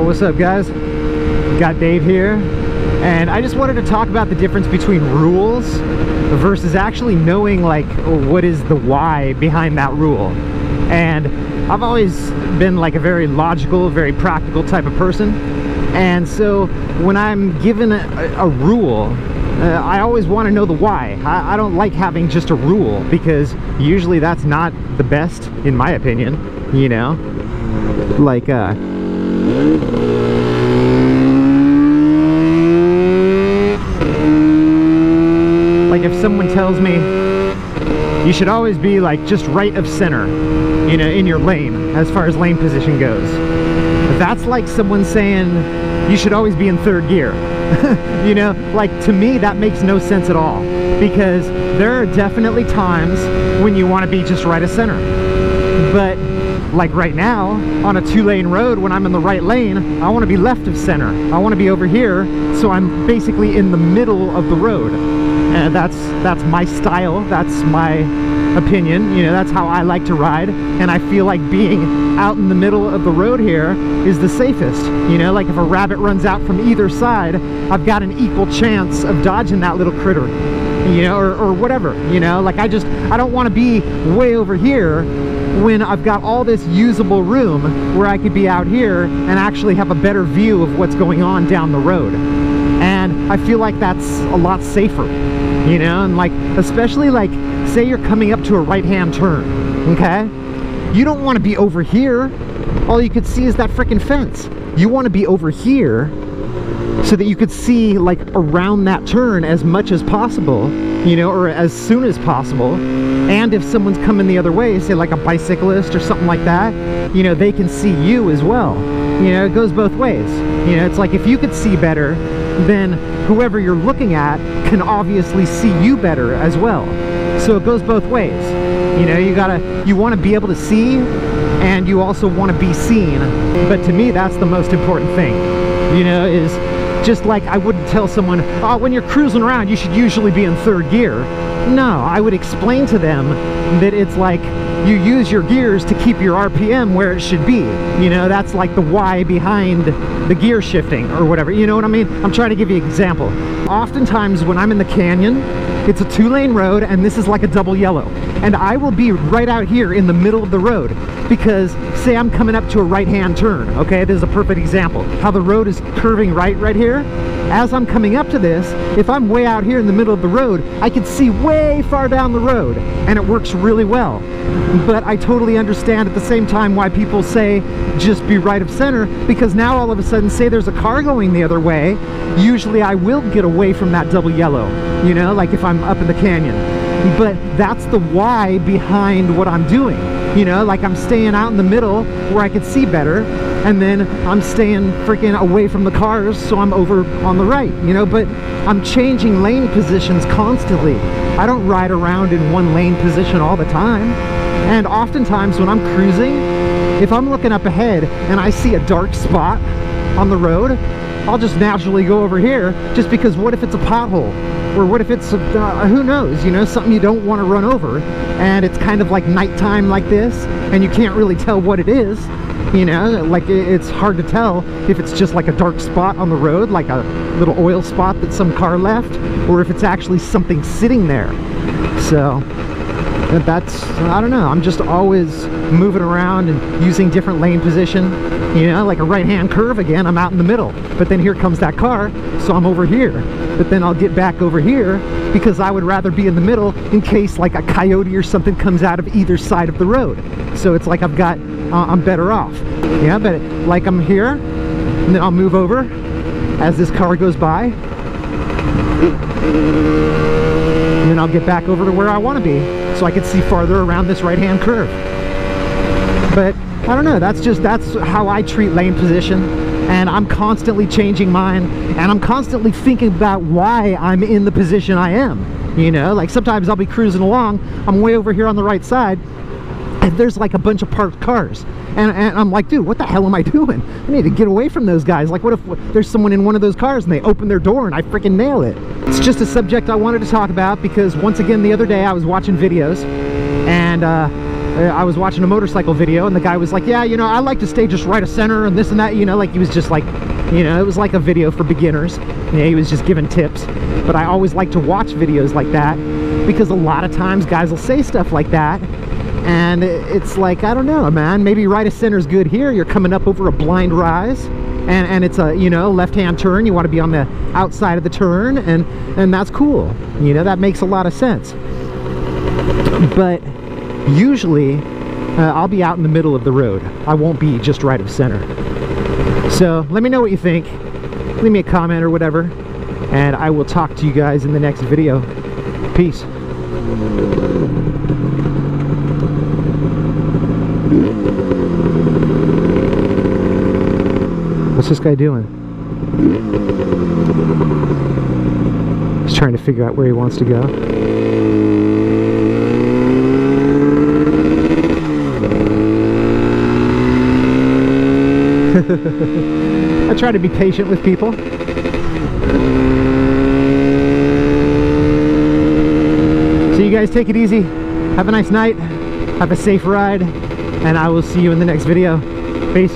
What's up, guys? Got Dave here, and I just wanted to talk about the difference between rules versus actually knowing like what is the why behind that rule. And I've always been like a very logical, very practical type of person, and so when I'm given a rule, I always want to know the why. I don't like having just a rule, because usually that's not the best, in my opinion, you know? Like, if someone tells me you should always be like just right of center, you know, in your lane, as far as lane position goes, that's like someone saying you should always be in third gear. You know, like, to me that makes no sense at all, because there are definitely times when you want to be just right of center. But like right now on a 2-lane road, when I'm in the right lane, I want to be left of center. I want to be over here, so I'm basically in the middle of the road. And that's my style, that's my opinion, you know, that's how I like to ride, and I feel like being out in the middle of the road here is the safest. You know, like if a rabbit runs out from either side, I've got an equal chance of dodging that little critter, you know, or whatever, you know. Like I don't want to be way over here when I've got all this usable room where I could be out here and actually have a better view of what's going on down the road. And I feel like that's a lot safer, you know. And like, especially like, say you're coming up to a right-hand turn, okay? You don't want to be over here. All you could see is that freaking fence. You want to be over here so that you could see like around that turn as much as possible, you know, or as soon as possible. And if someone's coming the other way, say like a bicyclist or something like that, you know, they can see you as well. You know, it goes both ways. You know, it's like if you could see better, then whoever you're looking at can obviously see you better as well. So it goes both ways. You know, you want to be able to see, and you also want to be seen. But to me, that's the most important thing, you know, is just like I wouldn't tell someone, oh, when you're cruising around, you should usually be in third gear. No, I would explain to them that it's like you use your gears to keep your RPM where it should be. You know, that's like the why behind the gear shifting or whatever. You know what I mean? I'm trying to give you an example. Oftentimes when I'm in the canyon, it's a 2-lane road and this is like a double yellow. And I will be right out here in the middle of the road because, say I'm coming up to a right-hand turn, okay? This is a perfect example. How the road is curving right here. As I'm coming up to this, if I'm way out here in the middle of the road, I can see way far down the road, and it works really well. But I totally understand at the same time why people say just be right of center, because now all of a sudden, say there's a car going the other way, usually I will get away from that double yellow, you know, like if I'm up in the canyon. But that's the why behind what I'm doing. You know, like I'm staying out in the middle where I could see better, and then I'm staying freaking away from the cars, so I'm over on the right, you know. But I'm changing lane positions constantly. I don't ride around in one lane position all the time. And oftentimes when I'm cruising, if I'm looking up ahead and I see a dark spot on the road, I'll just naturally go over here, just because what if it's a pothole? Or what if it's, who knows, you know, something you don't want to run over, and it's kind of like nighttime like this, and you can't really tell what it is, you know, like it's hard to tell if it's just like a dark spot on the road, like a little oil spot that some car left, or if it's actually something sitting there. So that's, I don't know, I'm just always moving around and using different lane position. You know, like a right-hand curve again, I'm out in the middle, but then here comes that car, so I'm over here. But then I'll get back over here because I would rather be in the middle in case like a coyote or something comes out of either side of the road. So it's like I'm better off. Yeah, but like I'm here, and then I'll move over as this car goes by, and then I'll get back over to where I want to be, so I can see farther around this right-hand curve. But I don't know, that's how I treat lane position, and I'm constantly changing mine, and I'm constantly thinking about why I'm in the position I am. You know, like sometimes I'll be cruising along, I'm way over here on the right side, and there's like a bunch of parked cars, and I'm like, dude, what the hell am I doing? I need to get away from those guys. Like, what if there's someone in one of those cars and they open their door and I freaking nail it? It's just a subject I wanted to talk about because, once again, the other day I was watching videos, and I was watching a motorcycle video, and the guy was like, yeah, you know, I like to stay just right of center and this and that, you know, like he was just like, you know, it was like a video for beginners. Yeah, he was just giving tips. But I always like to watch videos like that, because a lot of times guys will say stuff like that, and it's like, I don't know, man, maybe right of center's good here. You're coming up over a blind rise, and it's a, you know, left-hand turn. You want to be on the outside of the turn, and that's cool. You know, that makes a lot of sense. But usually I'll be out in the middle of the road. I won't be just right of center. So let me know what you think. Leave me a comment or whatever, and I will talk to you guys in the next video. Peace. What's this guy doing? He's trying to figure out where he wants to go. I try to be patient with people. So you guys take it easy. Have a nice night. Have a safe ride. And I will see you in the next video. Peace.